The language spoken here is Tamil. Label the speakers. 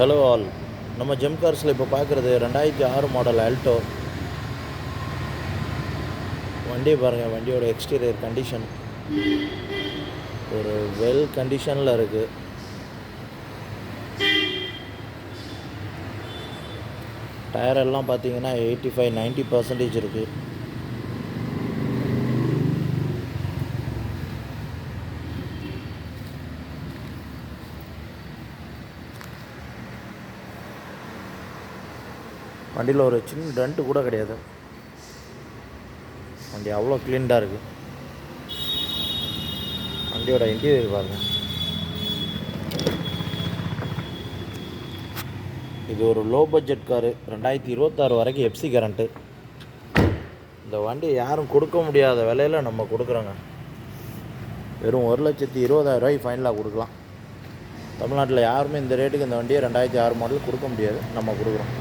Speaker 1: Hello all. நம்ம ஜெம் கார்ஸில் இப்போ பார்க்குறது 2006 மாடல் ஆல்டோ. வண்டியை பாருங்கள், வண்டியோட எக்ஸ்டீரியர் கண்டிஷன் ஒரு வெல் கண்டிஷனில் இருக்குது. டயர் எல்லாம் பார்த்தீங்கன்னா 85-90% இருக்குது. வண்டியில் ஒரு சின்ன டென்ட்டு கூட கிடையாது. வண்டி அவ்வளோ க்ளீன்டாக இருக்குது. வண்டியோட இன்டீரியர் பாருங்கள். இது ஒரு லோ பட்ஜெட் காரு. 2026 வரைக்கும் எஃப்சி கரண்ட்டு. இந்த வண்டி யாரும் கொடுக்க முடியாத விலையில் நம்ம கொடுக்குறோங்க. வெறும் 1,20,000 ஃபைனலாக கொடுக்கலாம். தமிழ்நாட்டில் யாருமே இந்த ரேட்டுக்கு இந்த வண்டியை 2006 மாடல் கொடுக்க முடியாது. நம்ம கொடுக்குறோம்.